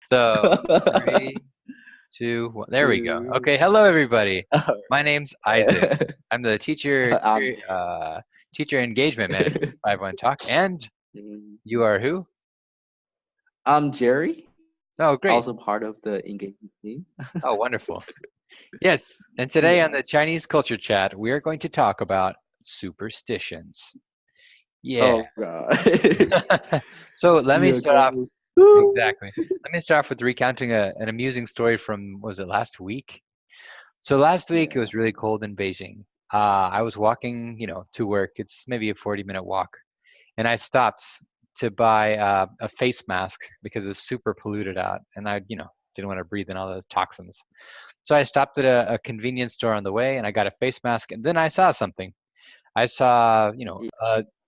So, three, two, one. There we go. Two. Okay, hello everybody. Oh, My name's Isaac. I'm the I'm teacher engagement manager at 5 One Talk, and you are who? I'm Jerry, Oh, great. also part of the engagement team. Oh, wonderful. Yes, and today on Yeah. the Chinese Culture Chat, we are going to talk about superstitions. Yeah. Oh God. So let me We are start off. going. Woo! Exactly. Let me start off with recounting an amusing story from, was it last week? So last week it Yeah. was really cold in Beijing. I was walking, to work. It's maybe a 40-minute walk, and I stopped to buy a face mask because it was super polluted out, and I, didn't want to breathe in all those toxins. So I stopped at a convenience store on the way, and I got a face mask, and then I saw something. I saw,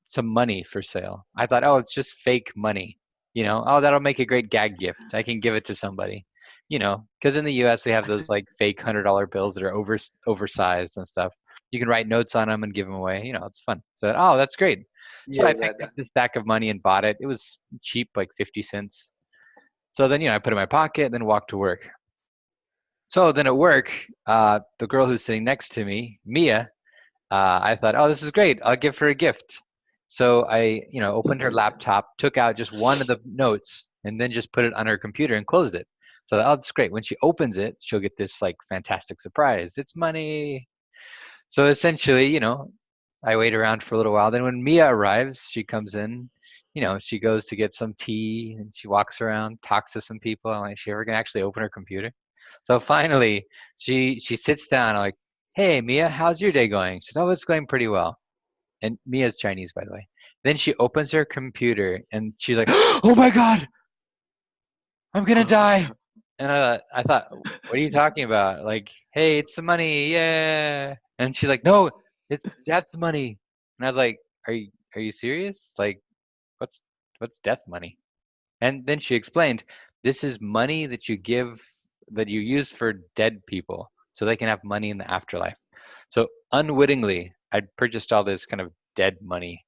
some money for sale. I thought, oh, it's just fake money. Oh, that'll make a great gag gift. I can give it to somebody. Because in the U.S. we have those like fake $100 bills that are oversized and stuff. You can write notes on them and give them away. It's fun. So, oh, that's great. So Yeah. I picked up this stack of money and bought it. It was cheap, like 50 cents. So then, I put it in my pocket, then walked to work. So then at work, the girl who's sitting next to me, Mia, I thought, oh, this is great. I'll give her a gift. So I, opened her laptop, took out just one of the notes, and then just put it on her computer and closed it. So oh, that's great. When she opens it, she'll get this like fantastic surprise. It's money. So essentially, I wait around for a little while. Then when Mia arrives, she comes in. She goes to get some tea and she walks around, talks to some people. I'm like, is she ever gonna actually open her computer? So finally, she sits down. I'm like, hey, Mia, how's your day going? She says, oh, it's going pretty well. And Mia's Chinese, by the way. Then she opens her computer and she's like, oh my God, I'm gonna die. And I thought, what are you talking about? Like, hey, it's the money, yeah. And she's like, no, it's death money. And I was like, are you serious? Like, what's what's death money? And then she explained, this is money that you use for dead people so they can have money in the afterlife. So unwittingly, I'd purchased all this kind of dead money.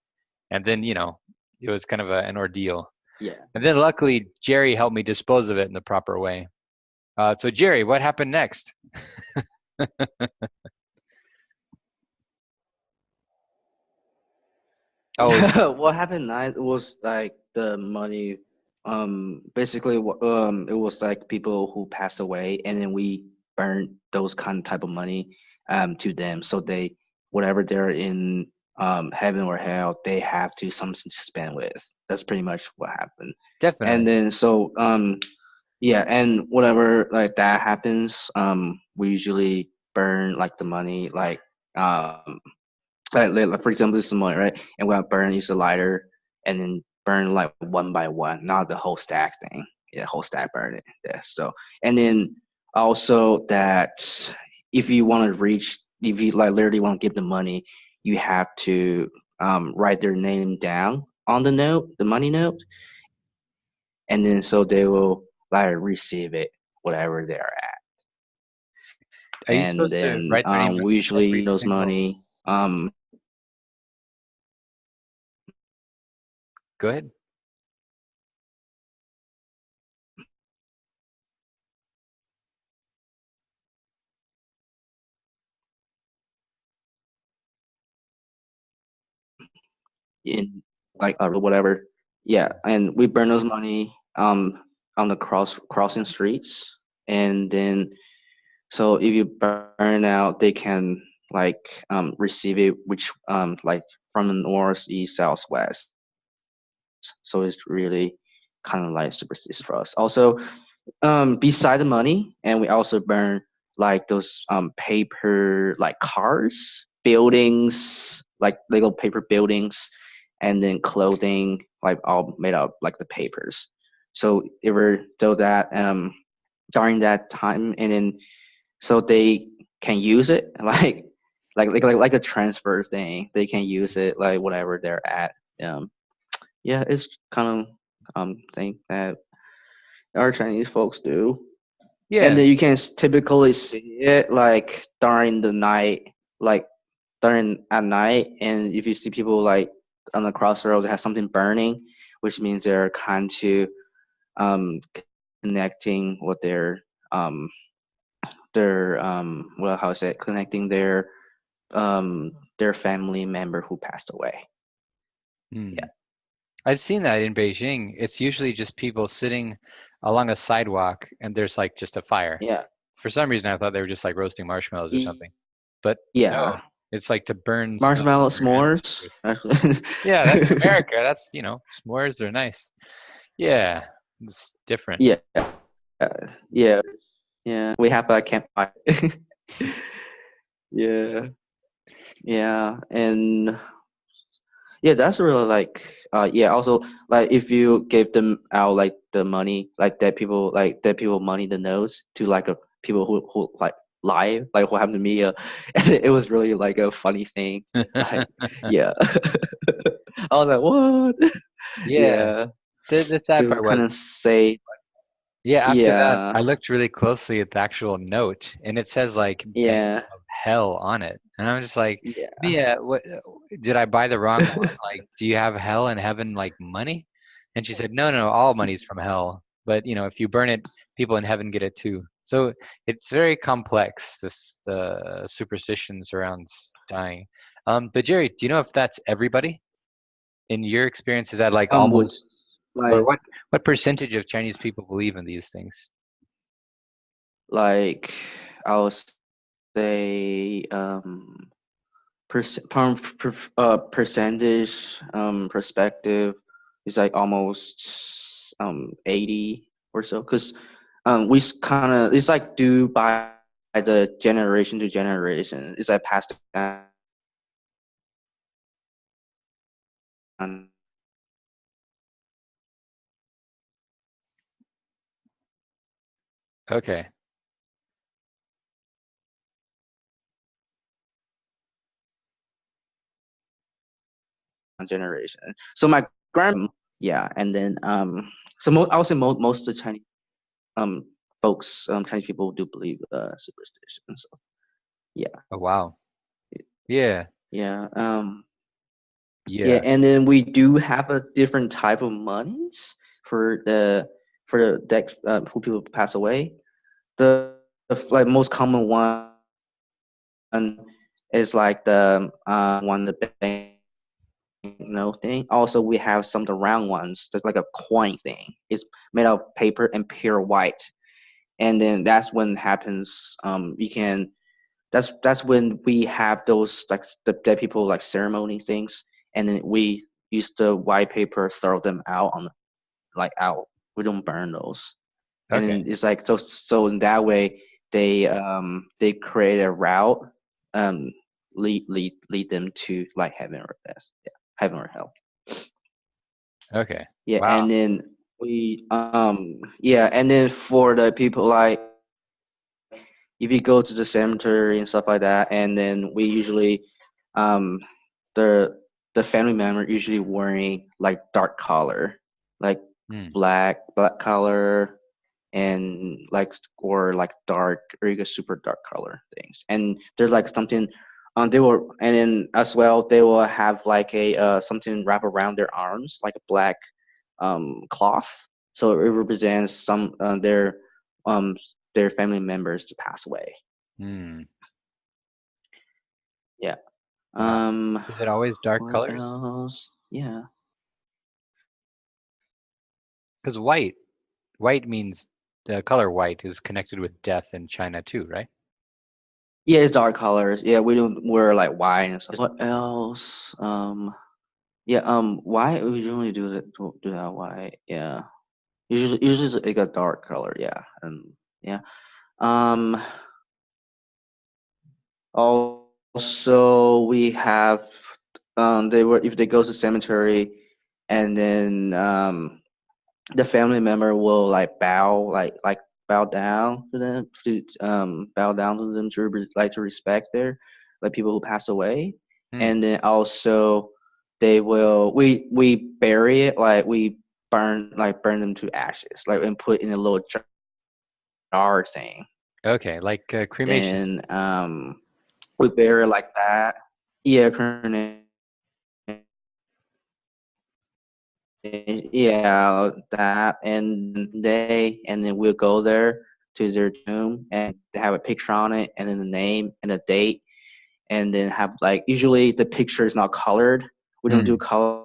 And then, it was kind of an ordeal. Yeah. And then luckily, Jerry helped me dispose of it in the proper way. So Jerry, what happened next? Oh, Yeah. What happened night was like the money. Basically, it was like people who passed away, and then we burned those kind of type of money to them, so they whatever they're in heaven or hell, they have to something to spend with. That's pretty much what happened. And definitely. then yeah, and whatever like that happens, we usually burn like the money like for example, this is money, right? And we have burn use a lighter and then burn like one by one, not the whole stack thing. Yeah, whole stack burn it. Yeah. So and then also that if you like literally want to give the money, you have to write their name down on the note, the money note, and then so they will like receive it whatever they're at. Are you And supposed to then write their name on we usually every those single? money Go ahead. in like whatever. Yeah, and we burn those money on the crossing streets, and then so if you burn out, they can like receive it, which like from the north, east, south, west. So it's really kind of like superstitious for us. Also, beside the money, and we also burn like those paper like cars, buildings, like Lego paper buildings, and then clothing, like all made up like the papers. So ever do that during that time, and then so they can use it like a transfer thing. They can use it like whatever they're at. Um, yeah, it's kind of thing that our Chinese folks do. And Yeah. then you can typically see it like during the night, like during at night. And if you see people like on the crossroads that have something burning, which means they're kind to um connecting with um well, how is it, connecting their family member who passed away. Hmm. Yeah. I've seen that in Beijing. It's usually just people sitting along a sidewalk and there's like just a fire. Yeah. For some reason, I thought they were just like roasting marshmallows or something. But no, Yeah. it's like to burn stuff Marshmallow your ancestors s'mores. with. Actually. Yeah, that's America. That's, s'mores are nice. Yeah, it's different. Yeah. Yeah. Yeah. We have a campfire. Yeah. Yeah. And yeah, that's really like yeah, also like if you give them out like the money, like that people money the notes to like a people who like lie, like what happened to me, and it was really like a funny thing. Like yeah. I was like, what? Yeah. Yeah. The sad People part was, kind of say yeah, after that, yeah, I looked really closely at the actual note and it says like Bank yeah, of Hell on it. And I'm just like, yeah. Mia, what did I buy the wrong one? Like, do you have hell and heaven like money? And she said, no, no, all money's from hell. But if you burn it, people in heaven get it too. So it's very complex, this the superstitions around dying. But Jerry, do you know if that's everybody? In your experience, is that like Would almost, or like what percentage of Chinese people believe in these things? like I would say percentage perspective is like almost 80 or so, because we kind of, it's like due by the generation to generation, it's like passed down. Okay. Generation. So my grandma, yeah, and then so I would say most of the Chinese um folks, Chinese people do believe superstition. So yeah, Oh, wow. Yeah. yeah, yeah, Yeah. and then we do have a different type of monies for the deck who people pass away. The like most common one is like the one the bank thing. Also, we have some of the round ones that's like a coin thing. It's made of paper and pure white. And then that's when happens. You can. That's when we have those like the dead people like ceremony things, and then we use the white paper, throw them out on like out. We don't burn those, and Okay. then it's like so in that way they create a route, um lead them to like heaven or death. Yeah, heaven or hell. Okay. Yeah, Wow. and then we yeah, and then for the people like if you go to the cemetery and stuff like that, and then we usually um the the family member usually wearing like dark color, like Hmm. black color, and like or like dark or even super dark color things. And there's like something they will, and then as well they will have like a something wrap around their arms like a black cloth, so it represents some um their family members to pass away. Hmm. Yeah. Wow. Um, Is it always dark what colors? else? Yeah. Because white means the color white is connected with death in China too, right? Yeah, it's dark colors. Yeah, we don't wear like white and stuff. What else? Yeah, white we usually do that white. Yeah. Usually it's like a dark color, yeah. And yeah. Um Also we have they were if they go to cemetery, and then the family member will like bow down to them, to bow down to them to like to respect their like people who passed away. Hmm. And then also they will we bury it, like we burn them to ashes, like and put in a little jar thing. Okay, like cremation. Then we bury it like that. Yeah, cremation. yeah, that, and then we'll go there to their tomb, and they have a picture on it, and then the name and the date, and then have like usually the picture is not colored. We don't do Mm. color.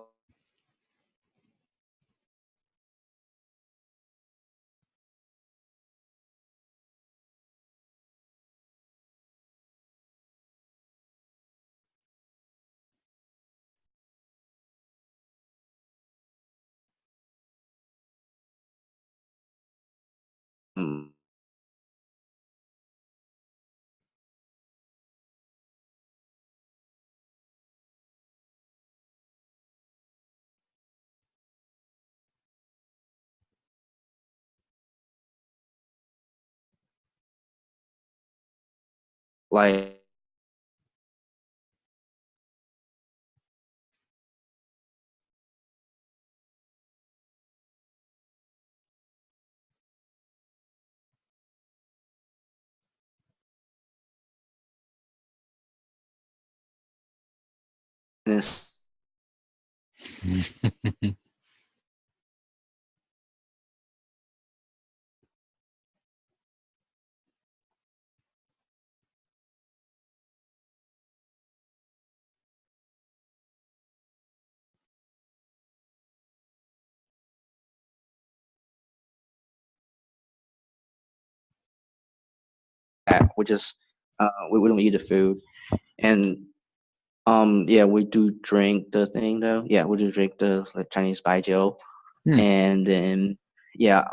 Like this, we just we don't eat the food, and yeah, we do drink the thing though. Yeah, we do drink the like, Chinese baijiu, Hmm. and then yeah,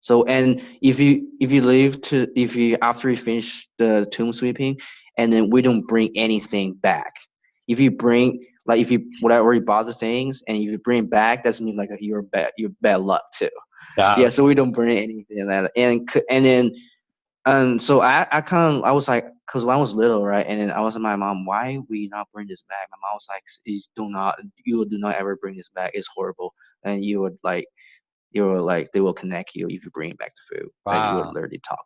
so and if you leave to if you after you finish the tomb sweeping, and then we don't bring anything back. If you bring like if you whatever you bought the things and you bring it back, that means like you're bad luck too. Ah, Yeah, so okay. we don't bring anything like that, and then so I was like, cause when I was little, right, and then I was like, my mom, why we not bring this back? My mom was like, you do not ever bring this back. It's horrible, and you were like, they will connect you if you bring back the food. Like you would Wow, literally talk.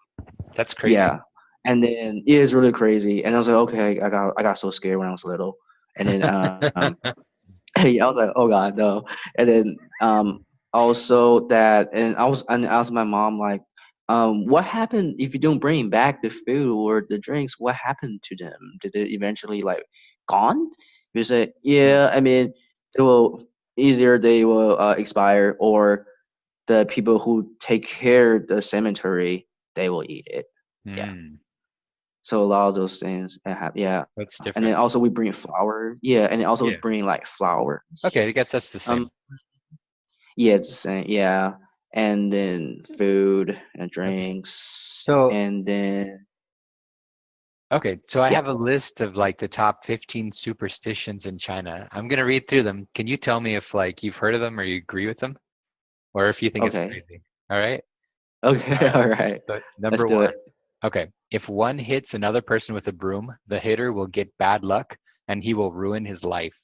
that's crazy. Yeah, and then it is really crazy. And I was like, okay, I got so scared when I was little, and then yeah, I was like, oh god, no. And then also that, and I asked my mom like, what happened if you don't bring back the food or the drinks? What happened to them? Did it eventually like gone? He said, Hmm. yeah. I mean, they will either they will expire, or the people who take care of the cemetery they will eat it. Yeah. Hmm. So a lot of those things have, yeah. That's And then different. also we bring flour. Yeah, and then also we Yeah. bring like flour. Okay, I guess that's the Um, same. yeah, it's the same. Yeah, and then food and Okay. drinks, So, and then okay, so I yeah. have a list of like the top 15 superstitions in China. I'm gonna read through them. Can you tell me if like you've heard of them or you agree with them, or if you think it's Okay. crazy? All right. All Okay. right. All right. So Let's number do one. it. Okay. If one hits another person with a broom, the hitter will get bad luck and he will ruin his life.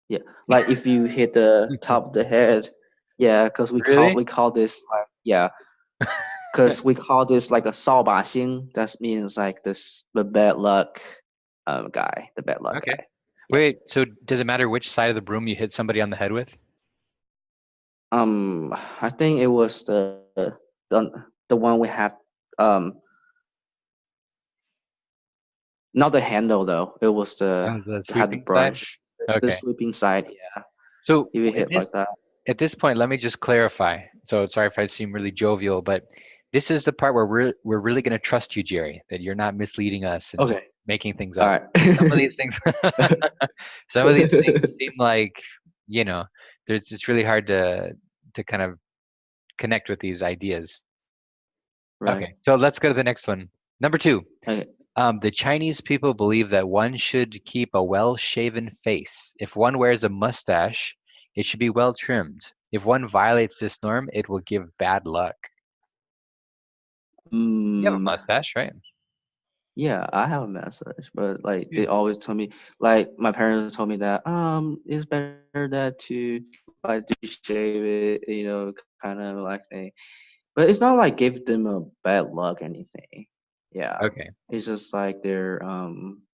Yeah, like if you hit the top of the head, yeah, because Really? we call this like yeah, because we call this like a 扫把星. That means like this the bad luck guy, the bad luck Okay. guy. Yeah. Wait, so does it matter which side of the broom you hit somebody on the head with? I think it was the one we have um not the handle though. It was The had the sweeping side? brush, the Okay. sweeping side. Yeah, So if you hit like that. at this point, let me just clarify. So sorry if I seem really jovial, but this is the part where we're really going to trust you, Jerry, that you're not misleading us and just Okay. making things All up. right. Some of these things, some of these things seem like, you know, there's it's really hard to kind of connect with these ideas. Right. Okay, so let's go to the next one. Number two, Okay. the Chinese people believe that one should keep a well-shaven face. If one wears a mustache, it should be well trimmed. If one violates this norm, it will give bad luck. You have a Mm, mustache, right? yeah, I have a massage, but like Yeah. they always told me, like my parents told me that it's better that to like to shave it, kind of like thing. But it's not like give them a bad luck or anything. Yeah, Okay. it's just like their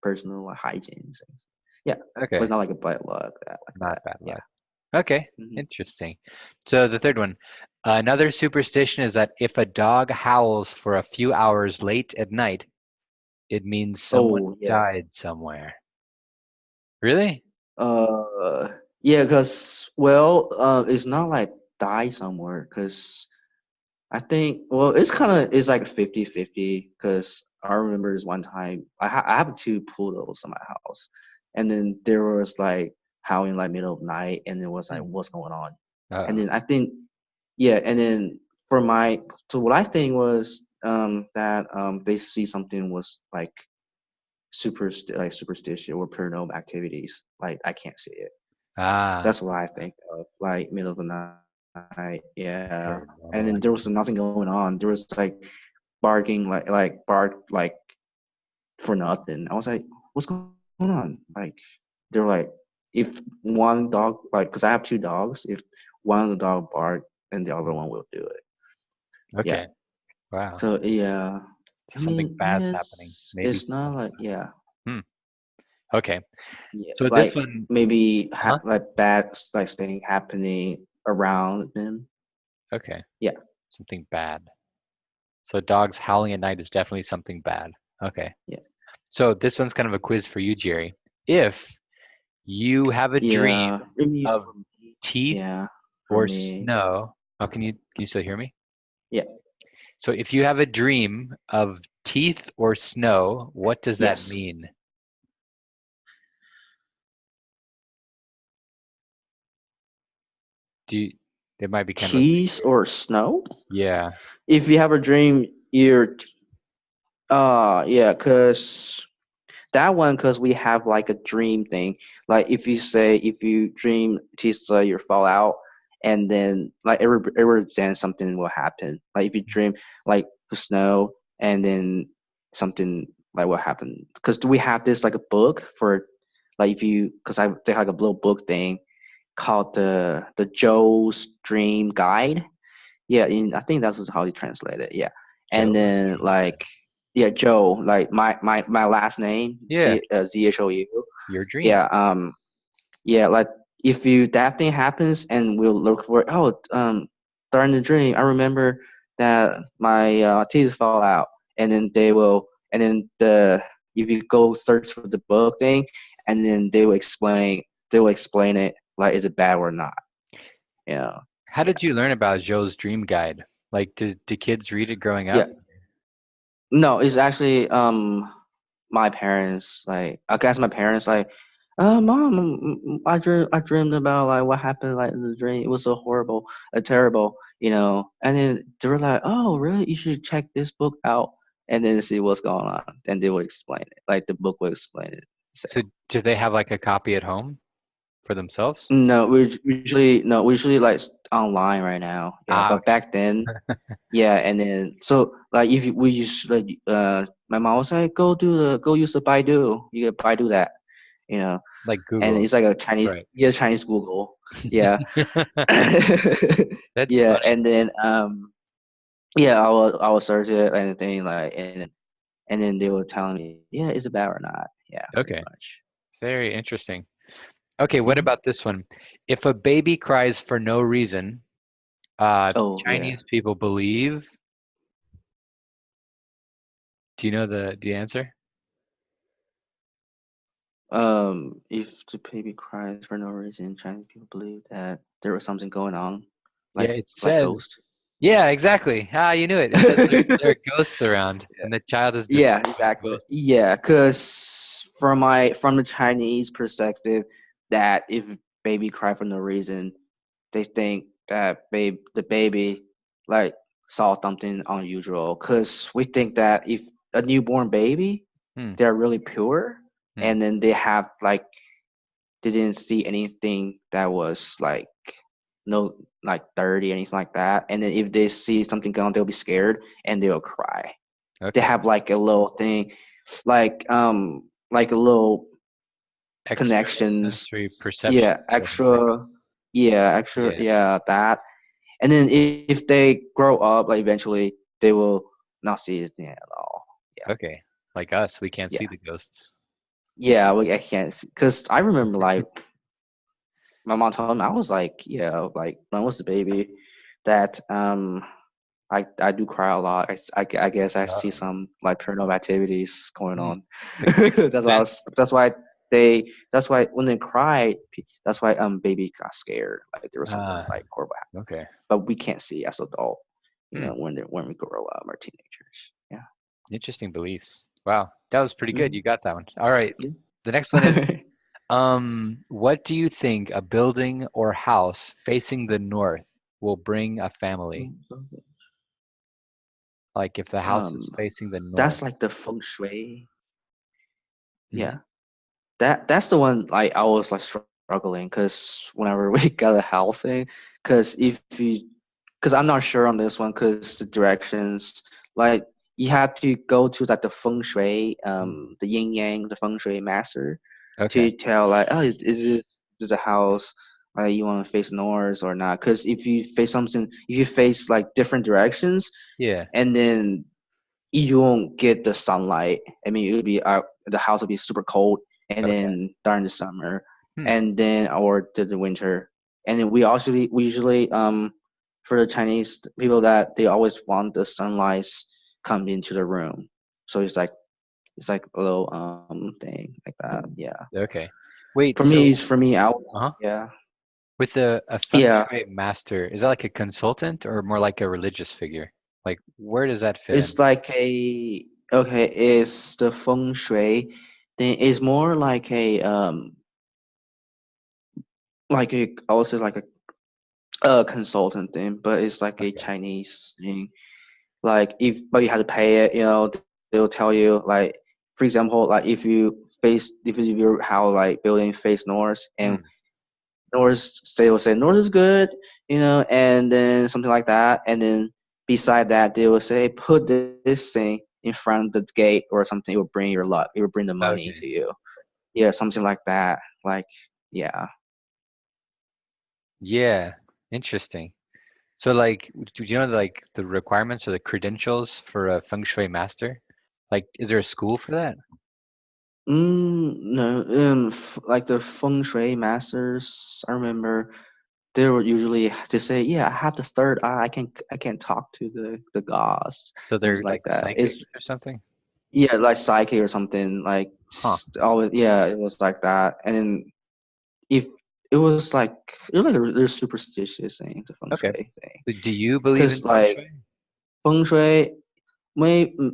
personal hygiene things. Yeah, but Okay, it's not like a bad luck like not that. bad Yeah. luck. Okay, Hmm. interesting. So the third one, another superstition is that if a dog howls for a few hours late at night, it means someone Oh yeah. died somewhere. Really? Uh, yeah, cause well, it's not like die somewhere, cause I think well, it's like 50-50. Cause I remember this one time I have two poodles in my house, and then there was like howling like middle of night, and it was like Hmm. what's going on, and Uh-oh. then I think yeah, and then for my so what I think was that they see something was like superstitious or paranormal activities. Like I can't see it. Ah, That's what I think of. Like middle of the night, yeah. And then paranormal there was nothing activity. going on. There was like barking, like bark, like for nothing. I was like, what's going on? Like they're like, if one dog, like, because I have two dogs, if one of the dog bark, then the other one will do it. Yeah. Okay. Wow. So yeah, So I something mean, bad's happening. Maybe it's not someone like died. yeah. Hmm. Okay. Yeah, So this like one, maybe huh? like bad like thing happening around them. Okay. Yeah, Something bad. So dogs howling at night is definitely something bad. Okay. yeah, So this one's kind of a quiz for you, Jerry. If you have a dream yeah. Maybe of for me, teeth yeah, for or me, snow, oh, can you still hear me? yeah, So if you have a dream of teeth or snow, what does that yes. mean? Do you, it might be kind of a big Cheese or snow? yeah. If you have a dream, you're yeah, cause that one, cause we have like a dream thing. Like if you say if you dream Tesla, you fall out, and then like it represents something will happen. Like if you dream like the snow, and then something like what happened. Cause we have this like a book for like if you, cause I they have like a little book thing called the Joe's Dream Guide. Yeah, I think that's how you translate it. Yeah, and Joe's then dream guide. like yeah, Joe, like my last name Yeah, Zhou. your dream. Yeah, yeah, like if you that thing happens and we'll look for oh during the dream, I remember that my teeth fall out, and then they will, and then the if you go search for the book thing, and then they will explain it like is it bad or not. Yeah, How did you learn about Joe's dream guide? Like, do kids read it growing yeah. up? No, it's actually my parents like I guess my parents like mom I dreamed about like what happened like in the dream. It was so horrible, terrible, and then they were like, oh really, you should check this book out and then see what's going on, and they will explain it, like the book will explain it. So So do they have like a copy at home for themselves? no, we usually like online right now, yeah, Ah, but okay. back then. Yeah, and then so like if we use like my mom was like go use the Baidu. You can Baidu that, you know, Like and Google. it's like a Chinese Right. yeah Chinese Google. Yeah. That's Yeah, funny. and then yeah, I will search it and then like and then they were telling me yeah is it bad or not. Yeah, pretty Okay. much. Very interesting. Okay, what Hmm. about this one? If a baby cries for no reason, Oh yeah. Chinese people believe. Do you know the answer? If the baby cries for no reason, Chinese people believe that there was something going on, Yeah, like it like says. ghost. Yeah, exactly. Ah, you knew it. It says there are ghosts around, and the child is Yeah, disturbed by the exactly. ghost. Yeah, because from the Chinese perspective, that if baby cry for no reason, they think that the baby like saw something unusual. Because we think that if a newborn baby, Hmm. they're really pure, Hmm. and then they have like they didn't see anything that was like no like dirty anything like that, and then if they see something going, they'll be scared and they'll cry. They Okay. have like a little thing like a little Extra connections, sensory perception yeah, sort of thing. extra, Yeah. yeah, that. And then if they grow up like eventually they will not see anything at all. Yeah, Okay. Like us, we can't yeah, see the ghosts. Yeah, I can't because I remember like my mom told me I was like, yeah, like when I was a baby, that I do cry a lot. I guess I see Oh, some like paranormal activities going hmm. on. Like sixth That's why I sense. was. That's why when they cried, that's why baby got scared. Like there was something Ah, like horrible, okay. but we can't see as adult. Hmm. When we grow up or teenagers. Yeah. Interesting beliefs. Wow, that was pretty good. Hmm. You got that one. All right. Yeah. The next one is, what do you think a building or house facing the north will bring a family? Like if the house is um, facing the north. that's like the feng shui. Hmm. Yeah. That's the one like I was like struggling because whenever we got a housing, because I'm not sure on this one because the directions like you have to go to like the feng shui the yin yang the feng shui master Okay. to tell like oh is this a house you want to face north or not because if you face like different directions Yeah. and then you won't get the sunlight. I mean, it would be the house will be super cold, and Okay. then during the summer, Hmm. and then or the winter, and then we usually for the Chinese people that they always want the sunlight come into the room, so it's like a little thing like that. Yeah, Okay. Wait, so for me, uh-huh. yeah With a feng yeah shui master, is that like a consultant or more like a religious figure? Like where does that fit in? it's like a okay it's the feng shui. Then it's more like a also like a consultant thing, but it's like a Okay. Chinese thing. Like if but you have to pay it, they'll tell you like for example, like if your house like building face north and Hmm. north they will say north is good, and then something like that, and then beside that they will say put this thing in front of the gate or something. It will bring your luck. It will bring the money to Okay. you. Yeah, something like that. Like yeah. Yeah. Interesting. So like do you know like the requirements or the credentials for a feng shui master? Like is there a school for that? No, like the feng shui masters, I remember they would usually to say, "Yeah, I have the third eye. I can talk to the gods, So something they're like like that." psychics It's or something? yeah, like psyche or something like Huh. always. Yeah, it was like that. And then if it was like a superstitious thing, the feng Okay. shui thing, So do you believe in because feng like shui? feng shui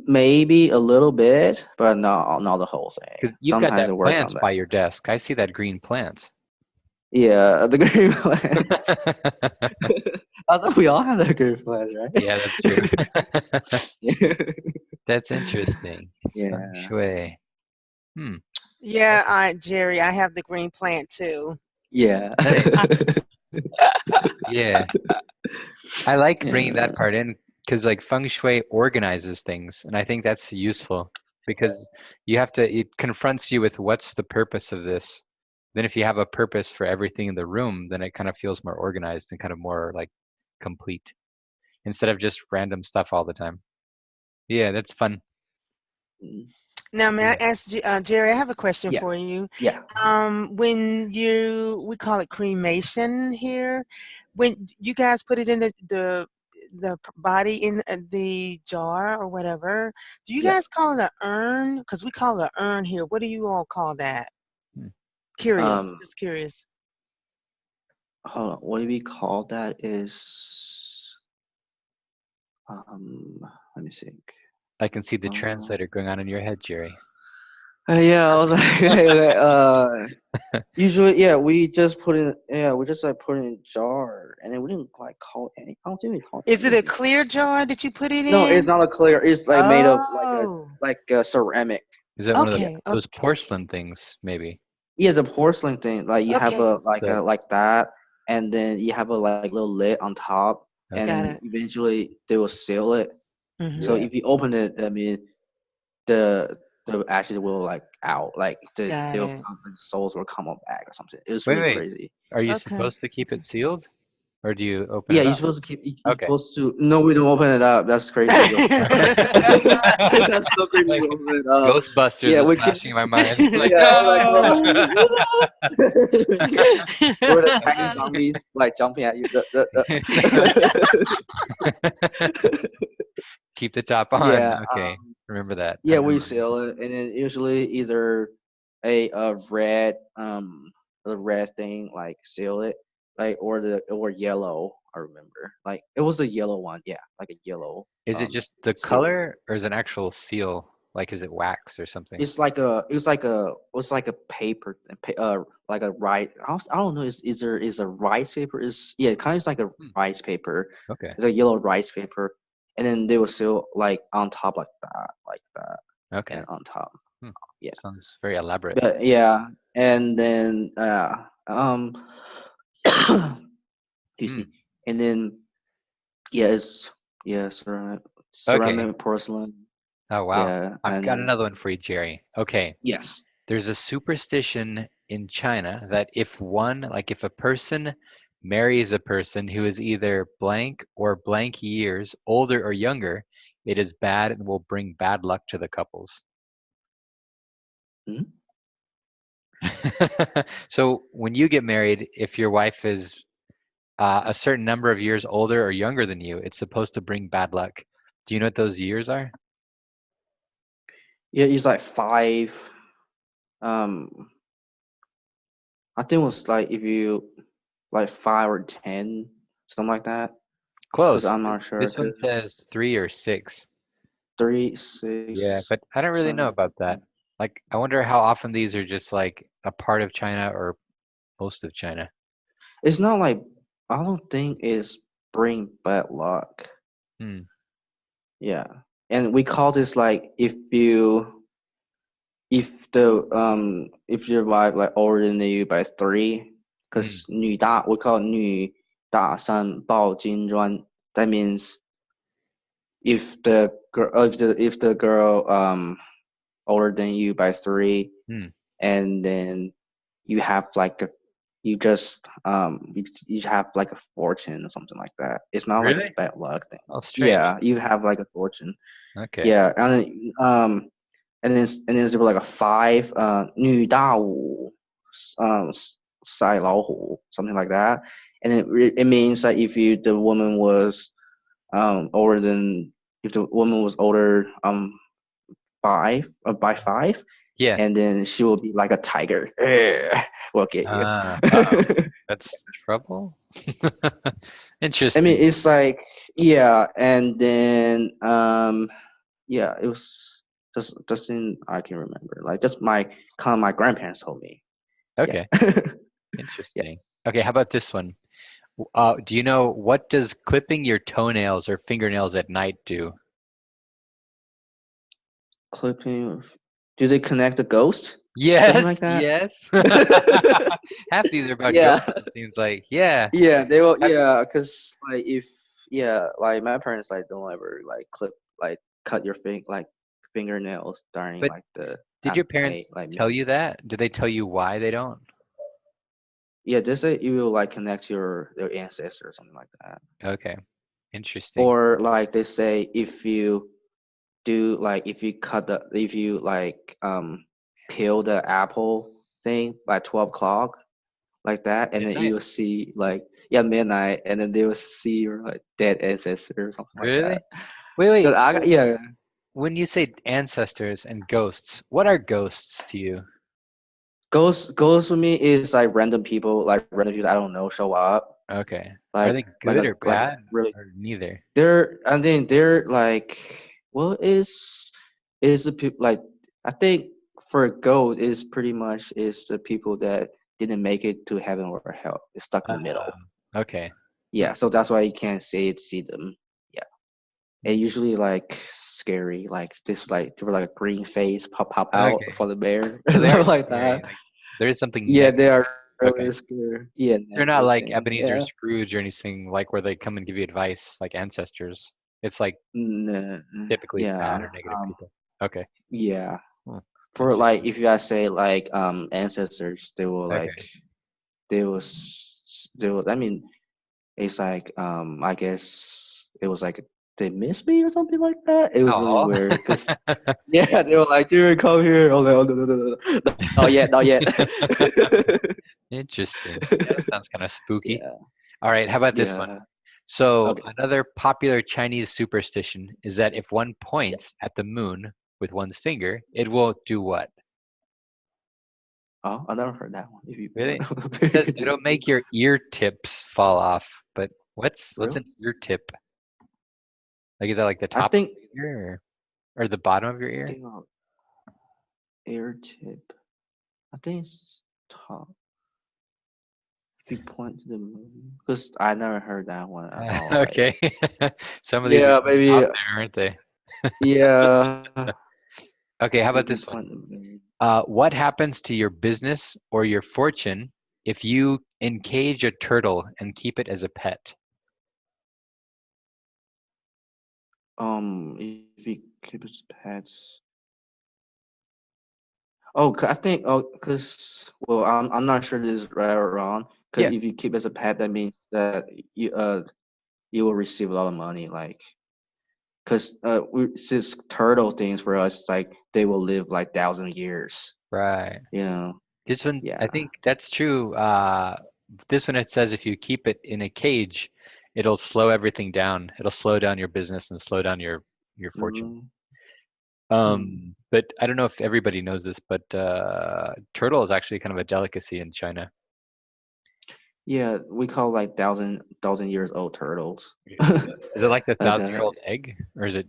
maybe a little bit, but not the whole thing. Because you've got Sometimes that it works plant on that. by your desk. I see that green plant. Yeah, the green flag. I thought we all have the green flags, Yeah, that's true. right? Yeah. That's interesting. Feng Yeah. shui. Hmm. Yeah, Okay. Jerry, I have the green plant too. Yeah. Nice. Yeah. I like bringing Yeah. that part in because like feng shui organizes things, and I think that's useful because it confronts you with what's the purpose of this. Then if you have a purpose for everything in the room, then it kind of feels more organized and kind of more like complete instead of just random stuff all the time. Yeah, that's fun. Mm. Now, may I Yeah. ask Jerry? I have a question Yeah. for you. Yeah. When we call it cremation here, when you guys put it in the body in the jar or whatever, do you Yeah. guys call it an urn? Because we call it an urn here. What do you all call that? Hmm. Curious, Um, just curious. hold on. What do we call that is um let me think. I can see the Uh, translator going on in your head, Jerry. yeah, I was like, okay, usually, yeah, we just like put in a jar, and then we didn't like call any. I don't think we called Is it a anything. clear jar that you put it No, it's in? not a clear. It's like made of Oh, like a ceramic. Is that one of Yeah, okay, those okay, porcelain things, maybe? yeah, the porcelain thing. Like you have okay, The like that, and then you have a like little lid on top, and okay. got then it. eventually they will seal it. So Mm-hmm. Yeah. if you open it, I mean the the ashes will like out, like Got it. the souls will come back or something. It was Wait, really wait. crazy. Are you Okay. supposed to keep it sealed? or do you open Yeah, it you're up? supposed to keep. You're Okay. supposed to. No, we don't open it up. That's crazy. We don't open it up. That's so crazy. Like We open it up. Ghostbusters Yeah, is we keep. flashing in my mind. Like, Yeah, we're like, no. or the tiny zombies like jumping at you. Keep the top on. Yeah, Okay, remember that. yeah, I'm we remembering. seal it, and then usually either a red a red thing like seal it, like or yellow. I remember like it was a yellow one. Yeah, like a yellow Is it just the seal. color, or is it an actual seal? Like, is it wax or something? It's like a paper like a rice. I don't know. Is a rice paper? Is yeah, kind of like a Hmm, rice paper. okay. It's a yellow rice paper, and then they will seal like on top like that, Okay. and on top. Hmm. Yeah, Sounds very elaborate. but yeah, and then excuse Hmm. me, and then yeah, it's yeah Okay. ceramic porcelain. Oh, wow. Yeah, I've got and another one for you, Jerry. Okay. yes. There's a superstition in China that if a person marries a person who is either blank or blank years older or younger, it is bad and will bring bad luck to the couples. Mhm. So when you get married, if your wife is a certain number of years older or younger than you, it's supposed to bring bad luck. Do you know what those years are? Yeah, it's like five. Um, I think it was like if you like 5 or 10, something like that. Cause Close. I'm not sure. This one Cause says 3 or 6. three, Yeah, six, but I don't really know seven. about that. Like, I wonder how often these are just like a part of China or most of China. It's not like I don't think it's bring bad luck. Hmm. Yeah, and we call this like if your wife like older than you by 3, Hmm. cause 女大 we call it 女大三抱金砖. That means if the girl older than you by 3, Hmm. and then you have like a you have like a fortune or something like that. It's not like a Really? bad luck thing. Oh, strange. Yeah, you have like a fortune. Okay. Yeah, and then there was like a 5 女大五 赛老虎, something like that. And it means that if you the woman was older than if the woman was older 5 by 5, Yeah. and then she will be like a tiger. Will get you. Uh-oh. That's trouble? I mean, Interesting. it's like yeah, and then yeah, it was just in I can remember like just my grandparents told me. Yeah. Okay. Yeah, Interesting. Okay, how about this one? Do you know what does clipping your toenails or fingernails at night do? clipping. Do they connect the ghost? Something Yes, like that. yes. Half these are about Yeah, ghosts, it seems like. Yeah. yeah, they will. Have- Yeah, cause like if yeah, like my parents like don't ever like cut your fingernails during But like the did at your night parents like tell you that? Did they tell you why they don't? yeah, they say you will like connect your ancestor or something like that. Okay, interesting. Or like they say if you do like if you like peel the apple thing by 12 o'clock like that, and then Midnight? you will see like yeah midnight, and then they will see your like dead ancestor or something like that. Really? Wait, wait. But yeah, When you say ancestors and ghosts, what are ghosts to you? ghosts for me is like random people I don't know show up Okay. Are like they good or like a bad really or neither? I think they're like well is the people like I think for gold is pretty much is the people that didn't make it to heaven or hell. It's stuck in the middle. Okay. Hmm. Yeah, so that's why you can't see them. Yeah, and usually like scary, like this like they were like a green face pop out Okay. for the bear, So they are something like scary. that. Like there is something Yeah, they negative. are Okay. really scary. Yeah, They're not negative like thing. Ebenezer Yeah. Scrooge or anything like where they come and give you advice like ancestors. It's like Nah, typically bad yeah. or negative people. Okay. Yeah. Hmm. For like Interesting. if you guys say like ancestors, they will Okay. like they will I mean it's like I guess it was like they missed me or something like that. It was really Oh, weird because yeah, they were like, "Dude, come here." I was like, "Oh no, no, no, no, no, not yet, not yet." interesting. Yeah, that sounds kind of spooky. Yeah, All right, how about this one? yeah. So, Okay. another popular Chinese superstition is that if one Yeah. points at the moon with one's finger, it will do what? Oh, I never heard that one. If you Really? It says want it'll to, make your ear tips fall off. But what's really? an ear tip? Like, is that like the I top of think your ear or the bottom of your ear? think of air tip. I think it's top. If you point to the moon, because I never heard that one at all. Like, Okay. Some of these are yeah, kind of maybe, out there, aren't they? yeah. Okay, how about If you this one? point the moon. What happens to your business or your fortune if you encage a turtle and keep it as a pet? If you keep it pets. Oh, I think, cause well, I'm not sure this is right or wrong. Cause Yeah, if you keep as a pet, that means that you will receive a lot of money. Like, cause this turtle things for us, like they will live like 1,000 years. right. You know? This one, Yeah. I think that's true. This one, it says if you keep it in a cage, it'll slow everything down. It'll slow down your business and slow down your fortune. Mm, mm. But I don't know if everybody knows this, but turtle is actually kind of a delicacy in China. Yeah, we call like thousand years old turtles. Is it like the Okay. 1,000-year-old egg, or is it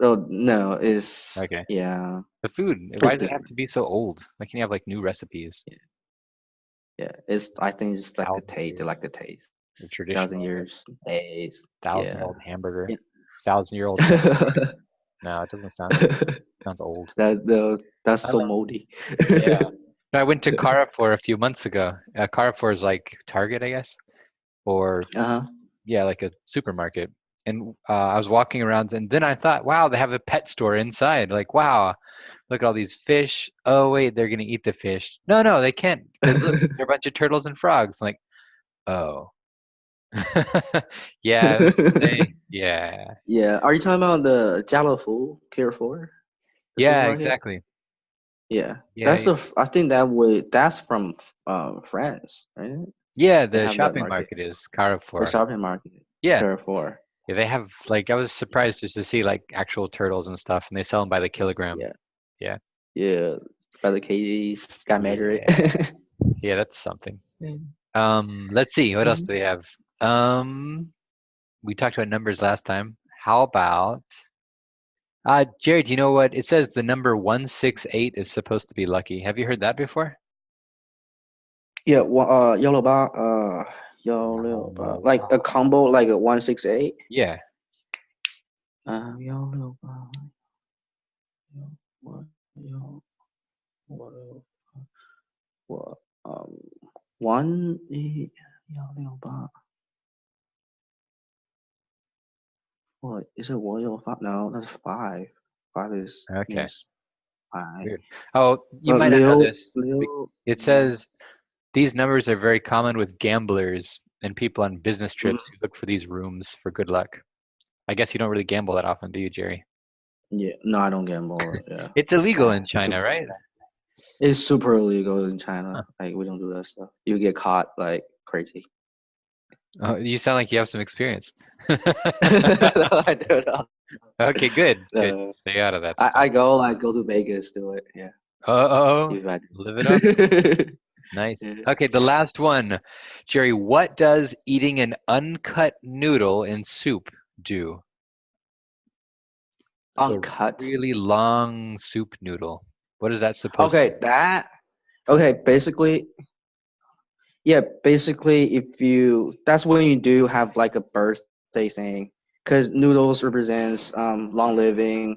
Oh no, it's okay? yeah, The food, it's why does it have different. to be so old? Why can't you have like new recipes? Yeah, yeah. It's I think it's like the Thousand taste. They years, like the taste. the 1,000 years, traditional days. Yeah. 1,000-year-old hamburger, Yeah. 1,000-year-old sandwich. No, it doesn't sound good. Sounds old. That's I so don't know. moldy. Yeah. No, I went to Carrefour a few months ago. Carrefour is like Target, I guess, or Uh-huh. yeah, like a supermarket. And I was walking around, and then I thought, wow, they have a pet store inside. Like, wow, look at all these fish. Oh, wait, they're gonna eat the fish. No, no, they can't, because look, they're a bunch of turtles and frogs. Like, oh, yeah, yeah, Yeah. Are you talking about the Jalafu Carrefour, the yeah, supermarket? exactly. Yeah. Yeah, yeah, I think that's from France, right? yeah. They The have that shopping market. market is The Carrefour. shopping market. Yeah, Carrefour. yeah. They have like I was surprised just to see like actual turtles and stuff, and they sell them by the kilogram. Yeah. Yeah, Yeah. By the KGs. Gotta measure yeah, it. yeah. That's something. Let's see. What else Mhm. do we have? We talked about numbers last time. How about Jerry, do you know what it says? The number 168 is supposed to be lucky. Have you heard that before? Yeah, yellow bar, yellow bar, Yellow like a bar. combo, like a 168. Yeah. Yellow bar, yellow, yellow, what, what, um, one, yellow bar. What is it? One yellow five? No, that's five. Five is Okay. means five. Weird. Oh, you might not know this. Lil, It says these numbers are very common with gamblers and people on business trips who look for these rooms for good luck. I guess you don't really gamble that often, do you, Jerry? yeah, no, I don't gamble. Yeah, It's illegal in to China, right? it's super illegal in China. Huh. Like we don't do that stuff. You get caught like crazy. Oh, you sound like you have some experience. No, I do not. Okay, good, good. No, Stay out of that I stuff. go to Vegas do it. Yeah, Oh, if I live it up. do. Nice. Yeah. Okay, the last one. Jerry, what does eating an uncut noodle in soup do? So Uncut. really long soup noodle. What is that supposed to Okay, that. Okay, basically, yeah, basically, if you that's when you do have like a birthday thing, because noodles represents long living,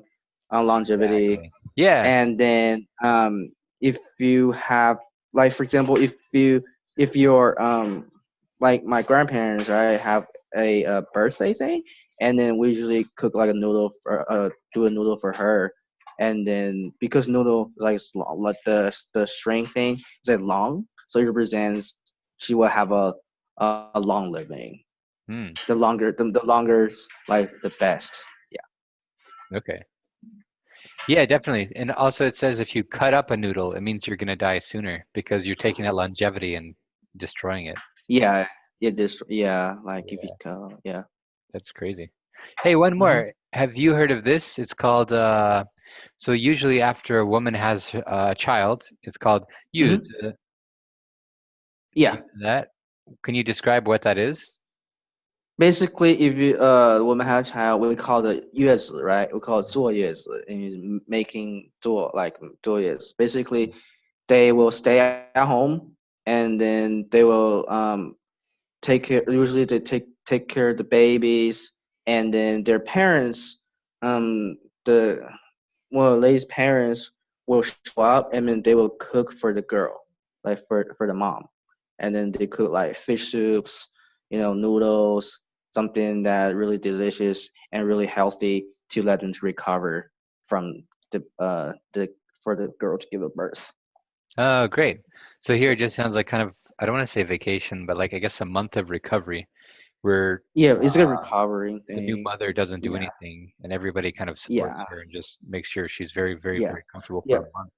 longevity, exactly? Yeah. and then if you have like for example if your like my grandparents right have a birthday thing and then we usually cook like a noodle for do a noodle for her and then because noodle like like the string thing is like long so it represents she will have a long living. Hmm. The longer, like the best. Yeah. Okay. Yeah, definitely. And also it says if you cut up a noodle, it means you're gonna die sooner because you're taking that longevity and destroying it. Yeah. Yeah. This. Yeah. Like if you Yeah, go. Yeah. that's crazy. Hey, one Hmm. more. Have you heard of this? It's called so usually after a woman has a child, it's called you. Hmm. Yeah. That. Can you describe what that is? Basically, if you woman has a child, we call it 月子, right? We call it 坐月子, and it's making 坐 like 坐月子. Basically, they will stay at home, and then they will take care. Usually, they take care of the babies, and then their parents, the lady's parents will show up, and then they will cook for the girl, like for the mom, and then they cook like fish soups, noodles, something that really delicious and really healthy to let them to recover from the for the girl to give a birth. Oh, great. So here it just sounds like kind of, I don't want to say vacation, but like I guess a month of recovery where Yeah, it's a good recovering the new thing. mother doesn't do Yeah, anything and everybody kind of supports yeah, her and just makes sure she's very, very, yeah, very comfortable for yeah. a month.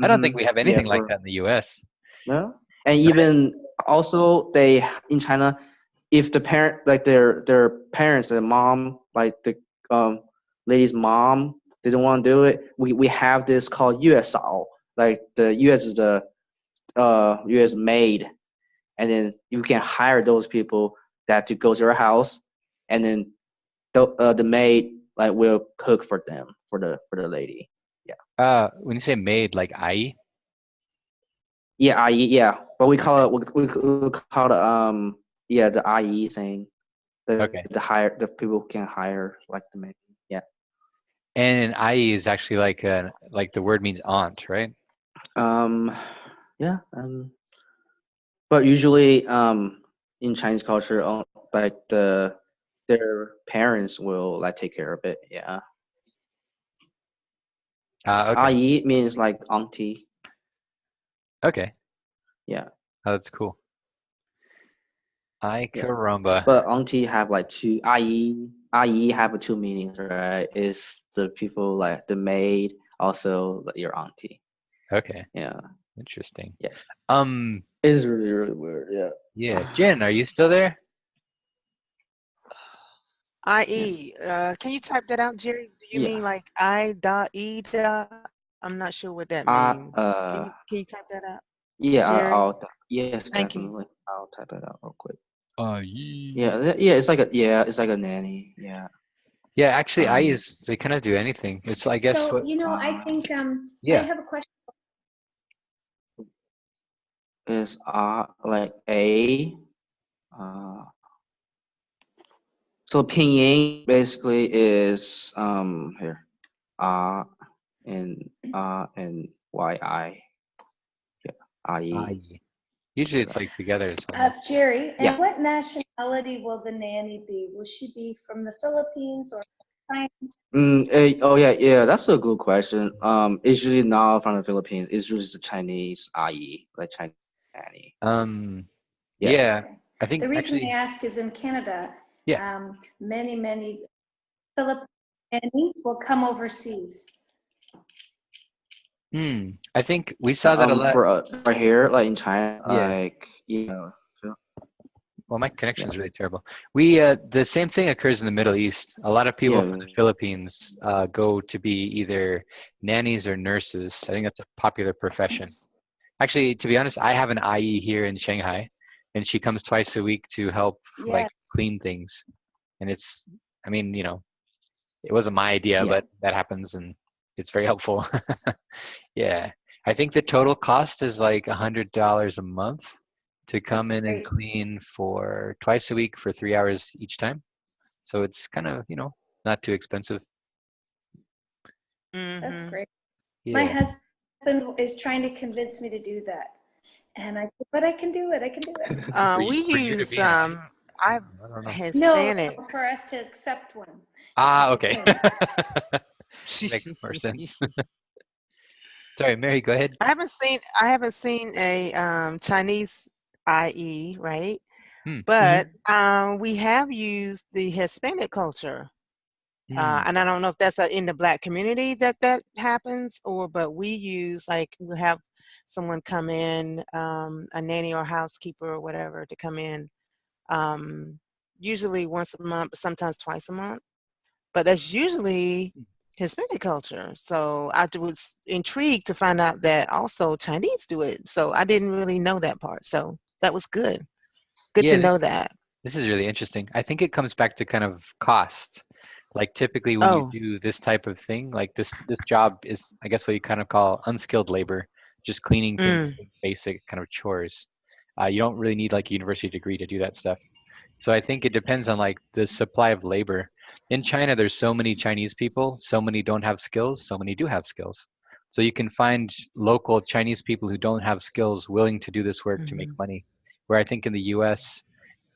I don't think Mm-hmm. we have Yeah, anything like for that in the US. no, and So I, even also they in China, if the parent like their parents, their mom, like the um lady's mom, they don't want to do it. We have this called 月嫂, like the US is the US maid, and then you can hire those people that to go to your house, and then the maid like will cook for them for the lady. Yeah. when you say maid, like ai, Yeah, IE, yeah, but we call okay, it we call it yeah, the IE thing. okay. The people who can hire like the maid. Yeah. And an ai is actually like the word means aunt, right? Um. Yeah. But usually in Chinese culture, like their parents will like take care of it. Yeah. Okay, IE means like auntie. okay. Yeah. Oh, that's cool. Ay Yeah. caramba. But auntie have like two IE have two meanings, right? Is the people like the maid, also like your auntie. Okay, Yeah. interesting. Yeah. Um, It's really really weird. Yeah. yeah, Jen, are you still there? Yeah. I.e. Can you type that out, Jerry? Do you Yeah. mean like I dot E dot? I'm not sure what that Uh, means. uh, Can you type that out, yeah, Jerry? yes, Thank you. definitely. I'll type it out real quick. Ye- Yeah, yeah, it's like a nanny. Yeah. Yeah, actually, I Um, is they kind of do anything. It's I guess So, what. I uh, think I Yeah. have a question. is like a uh. So pinyin basically is here uh and yi, yeah, ie. I. Usually it's like together. It's almost. Jerry, and Yeah. what nationality will the nanny be? Will she be from the Philippines or China? Oh yeah, yeah. That's a good question. It's usually not from the Philippines. It's usually the Chinese ie, like Chinese nanny. Um. Yeah. Yeah, Okay. I The think reason I actually. ask is in Canada, Yeah. many Filipino nannies will come overseas. I think we saw that a lot. For here, like in China, Yeah. like so, Well, my yeah, connection's really terrible. We the same thing occurs in the Middle East. A lot of people from yeah, the Philippines go to be either nannies or nurses. I think that's a popular profession. Actually, to be honest, I have an IE here in Shanghai, and she comes twice a week to help Yeah. like clean things. And it's, I mean, it wasn't my idea, yeah. but that happens, and it's very helpful. Yeah, I think the total cost is like $100 a month to come That's in and great. clean for twice a week for 3 hours each time. So it's kind of, not too expensive. That's Mm-hmm. great. My Yeah. husband is trying to convince me to do that. And I said, but I can do it. I can do it. For you, We for you to use be an I, I I don't know. No, Hispanic. for us to accept one. Ah, To okay. clean. Makes more sense. Sorry, Mary, go ahead. I haven't seen a Chinese IE, right? Hmm. But we have used the Hispanic culture. Hmm. And I don't know if that's in the Black community that that happens, but we use, like, we have someone come in, a nanny or housekeeper or whatever, to come in, um, usually once a month, but sometimes twice a month. But that's usually Hispanic culture. So I was intrigued to find out that also Chinese do it. So I didn't really know that part. So that was good. Good to Yeah, know that. this is really interesting. I think it comes back to kind of cost. Like typically when you Oh, do this type of thing, like this job is, I guess, what you kind of call unskilled labor, just cleaning things, mm, basic kind of chores. You don't really need like a university degree to do that stuff. So I think it depends on like the supply of labor. In China, there's so many Chinese people, so many don't have skills, so many do have skills. So you can find local Chinese people who don't have skills willing to do this work to make mhm. money. Where I think in the US,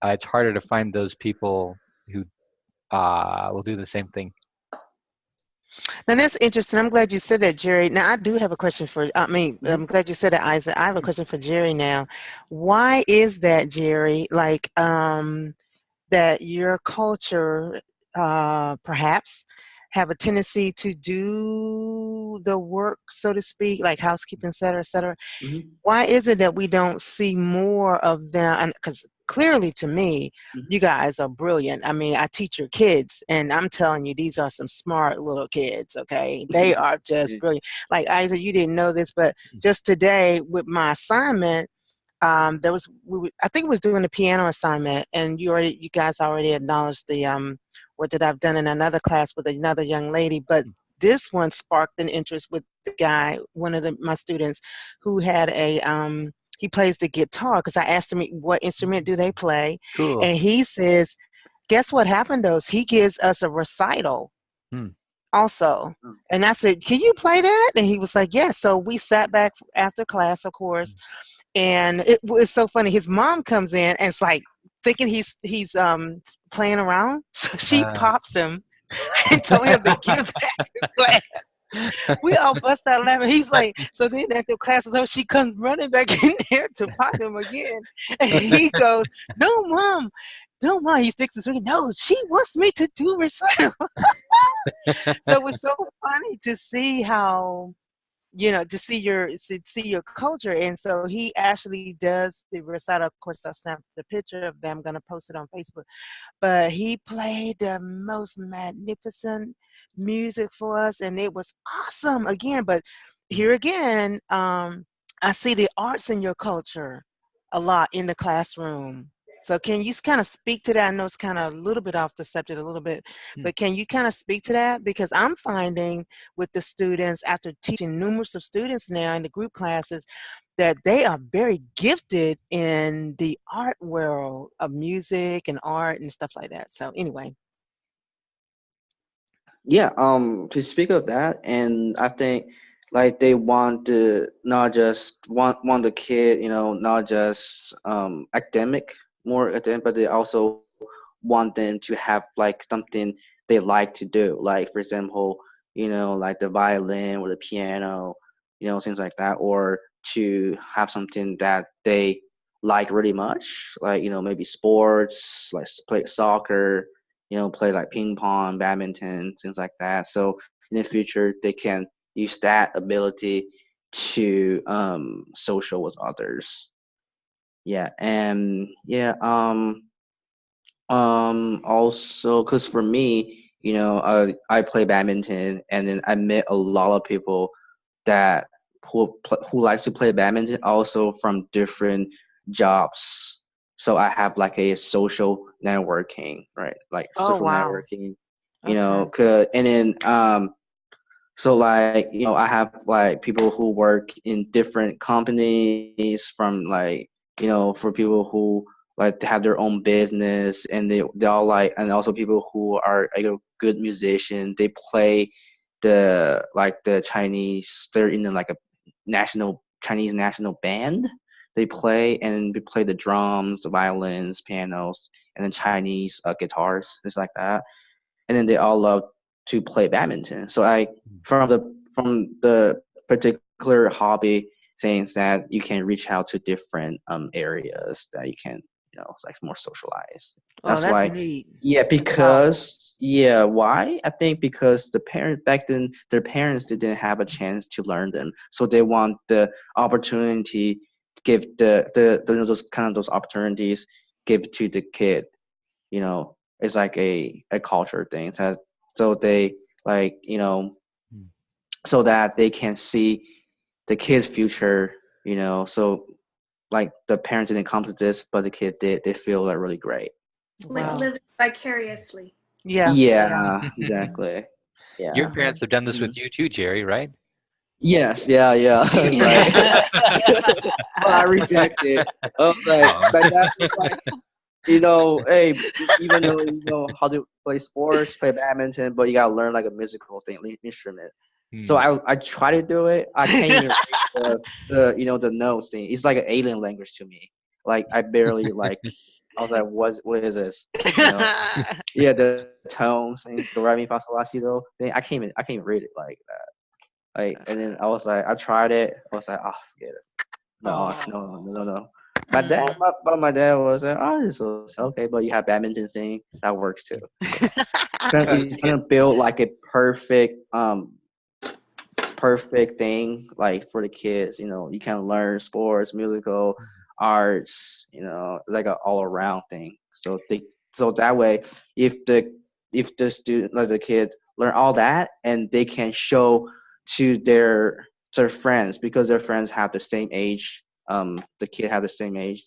it's harder to find those people who will do the same thing. Now that's interesting. I'm glad you said that, Jerry. Now I do have a question for, I mean, Mhm. I'm glad you said that, Isaac. I have a question for Jerry now. Why is that, Jerry? Like, that your culture, perhaps have a tendency to do the work, so to speak, like housekeeping, et cetera. Mhm. Why is it that we don't see more of them? And because clearly to me, Mhm. you guys are brilliant. I mean, I teach your kids, and I'm telling you, these are some smart little kids, okay? They are just Yeah. brilliant. Like Isaac, you didn't know this, but just today with my assignment, there was, I think it was doing the piano assignment, and you guys already acknowledged the what that I've done in another class with another young lady, but this one sparked an interest with the guy, one of my students, who had he plays the guitar, because I asked him what instrument do they play, Cool. and he says, guess what happened though? He gives us a recital Hmm. also. Oh. And I said, can you play that? And he was like, yes. So we sat back after class, of course, and it was so funny. His mom comes in and it's like thinking he's playing around. So she Uh, pops him and told him to give back his class. We all bust out laughing. He's like, so then after class is over, she comes running back in there to pop him again. And he goes, no, mom. No, mom. He sticks his ring. No, she wants me to do recital. So it was so funny to see how, to see your culture. And so he actually does the recital. Of course, I snapped the picture of them. I'm gonna post it on Facebook. But he played the most magnificent music for us, and it was awesome again. But here again, I see the arts in your culture a lot in the classroom. So can you kind of speak to that? I know it's kind of a little bit off the subject a little bit, hmm. but can you kind of speak to that? Because I'm finding with the students, after teaching numerous of students now in the group classes, that they are very gifted in the art world of music and art and stuff like that. So anyway. Yeah, to speak of that, and I think like they want to not just want the kid, not just academic, more academic, but they also want them to have like something they like to do. Like for example, like the violin or the piano, things like that, or to have something that they like really much, like maybe sports, like play soccer, play like ping pong, badminton, things like that. So in the future, they can use that ability to social with others. Yeah, and yeah, also, cause for me, I play badminton, and then I met a lot of people that who likes to play badminton, also from different jobs. So I have like a social networking, right? Like Oh social wow. networking, Okay. and then so like I have like people who work in different companies, from like for people who like to have their own business, and they all like, and also people who are like a good musician. They play the Chinese. They're in like a national Chinese national band. They play, and they play the drums, the violins, pianos, and then Chinese guitars, things like that. And then they all love to play badminton. So I from the particular hobby things that you can reach out to different areas that you can it's like more socialized. Oh, That's that's why. neat. Yeah, That's powerful. because why? I think because the parents back then, their parents didn't have a chance to learn them, so they want the opportunity to give those kind of those opportunities give to the kid. It's like a culture thing that so they like Mm. so that they can see the kid's future. So like the parents didn't come to this, but the kid did. They feel like really great. Wow. Live vicariously. Yeah. Yeah, exactly. Your Yeah. Uh-huh. parents have done this Mhm. with you too, Jerry, right? Yes, yeah, yeah. It's like, but I rejected. I was like, Oh. my dad was like, hey, even though you know how to play sports, play badminton, but you gotta learn like a musical thing, instrument. So Hmm. I try to do it. I can't even read the notes thing. It's like an alien language to me. Like I barely like. I was like, what is this? You know? Yeah, the tones things, do re mi fa sol la si do thing. I can't even read it like that. Like, and then I was like, I tried it. I was like, oh, forget it. No, Oh. no, no, no, no. Mm. My dad was like, oh, this was okay, but you have badminton thing that works too. You Okay. kind of build like a perfect thing like for the kids. You can learn sports, musical, arts. Like an all around thing. So that way, if the student like the kid learn all that, and they can show to their friends because their friends have the same age. The kid have the same age.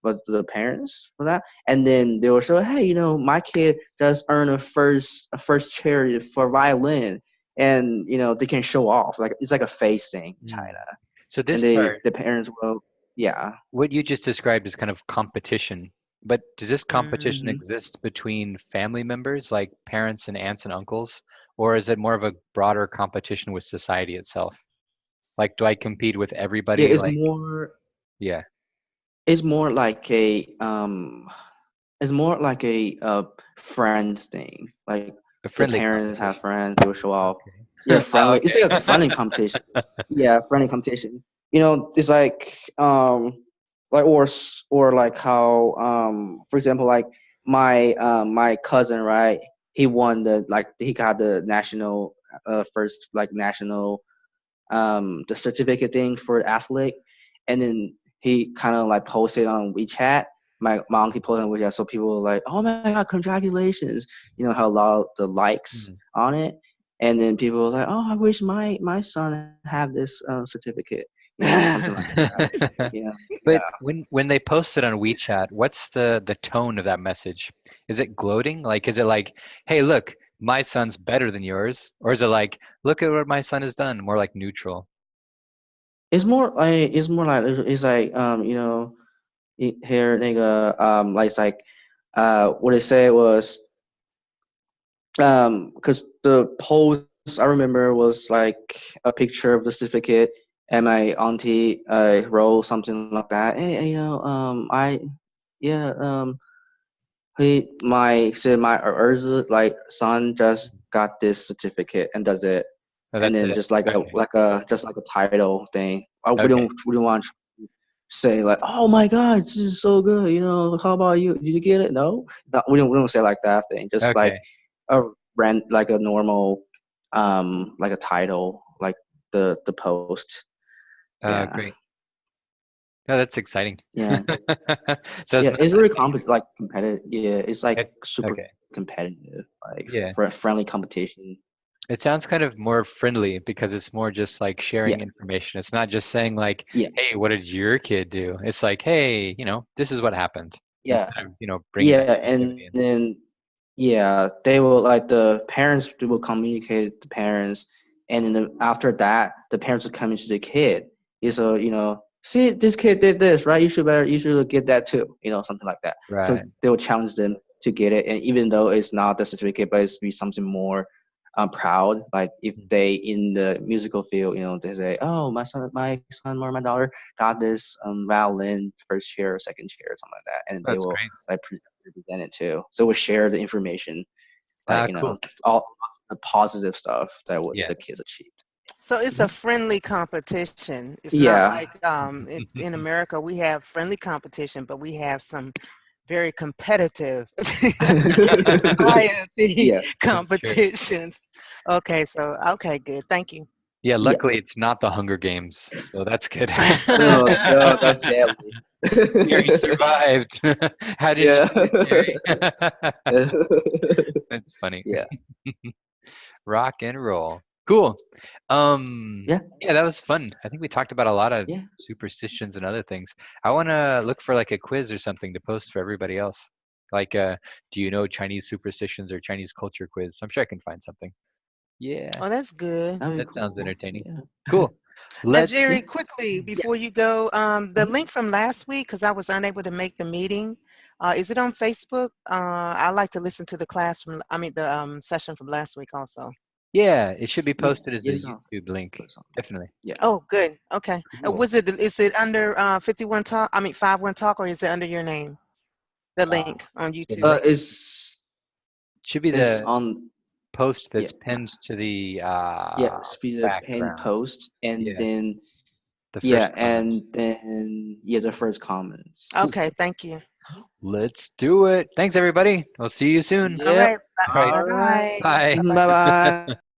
But the parents for that, and then they will show, hey, my kid just earned a first chair for violin, and they can show off like it's like a face thing in Mm. China, So this and part, the parents will, yeah. what you just described is kind of competition. But does this competition Mm. exist between family members, like parents and aunts and uncles, or is it more of a broader competition with society itself? Like, do I compete with Yeah, everybody? Like, yeah, it's more like a it's more like a friends thing. Like a the friendly parents have competition. friends, they will show off. Yeah, Okay. Oh, friendly. It's like a friendly competition. Yeah, friendly competition. It's like or like how for example, like my cousin, right? He won he got the national first like national the certificate thing for athlete, and then he kind of like posted on WeChat. My uncle posted on WeChat, so people were like, "Oh my god, congratulations!" How a lot of the likes Mhm. on it, and then people were like, "Oh, I wish my son had this certificate," something like that. But Yeah. when they post it on WeChat, what's the tone of that message? Is it gloating? Like, is it like, hey, look, my son's better than yours? Or is it like, look at what my son has done? More like neutral. It's like here like it's like what they say was because the post I remember was like a picture of the certificate, and my auntie wrote something like that. Hey, I yeah my like son just got this certificate and does it, Oh, and that's then it. just like a Okay. just like a title thing. Okay. We don't want to say like, oh my god, this is so good. How about you? Did you get it? No, we don't say like that thing. Just like Okay. a like a normal like a title like the post. Yeah, Great. Oh, that's exciting. yeah, So it's yeah. not It's like really like competitive. Yeah, it's like super okay. competitive, like Yeah. for a friendly competition. It sounds kind of more friendly because it's more just like sharing Yeah, information. It's not just saying like, yeah, "Hey, what did your kid do?" It's like, "Hey, this is what happened." yeah, Instead of, bringing that yeah. negativity And in. then yeah, they will like the parents will communicate with the parents, and then after that, the parents will come into the kid. So see, this kid did this, right? You should get that too, something like that. So Right. they will challenge them to get it, and even though it's not the certificate, but it's be something more proud. Like if Mm. they in the musical field, they say, "Oh, my son or my daughter got this violin first chair, or second chair, or something like that," and they That's will great. like represent it too. So we share the information, like Cool. all the positive stuff that what Yeah. the kids achieved. So it's a friendly competition. It's not Yeah. like in America we have friendly competition, but we have some very competitive IoT Yeah. competitions. Okay, so okay, good. Thank you. Yeah, Yeah. luckily it's not the Hunger Games, so that's good. No, no, that's deadly. Jerry survived. How did Yeah. you do it, Jerry? That's funny. Yeah. Rock and roll. Cool. Yeah. Yeah, that was fun. I think we talked about a lot of Yeah. superstitions and other things. I want to look for like a quiz or something to post for everybody else. Like, do you know Chinese superstitions or Chinese culture quiz? I'm sure I can find something. Yeah, Oh, that's good. That'd be that sounds cool. entertaining. Yeah. Cool. Now, Let's. Jerry, quickly before you go, the link from last week, because I was unable to make the meeting, is it on Facebook? I like to listen to the class from, I mean, the session from last week also. Yeah, it should be Yeah. posted as a It's on. YouTube link. It's on. Definitely. Yeah. Oh, good. Okay. Cool. Is it under 51 Talk? I mean, 51 Talk, or is it under your name? The link on YouTube. Should be It's the on. post Yeah. that's pinned to the Yeah. Speed the pin background. post, and Yeah. then The first yeah, comment. and then yeah, the first comments. Okay, thank you. Let's do it. Thanks, everybody. We'll see you soon. All Yep. right. All right. All right. Bye-bye. Bye. Bye bye.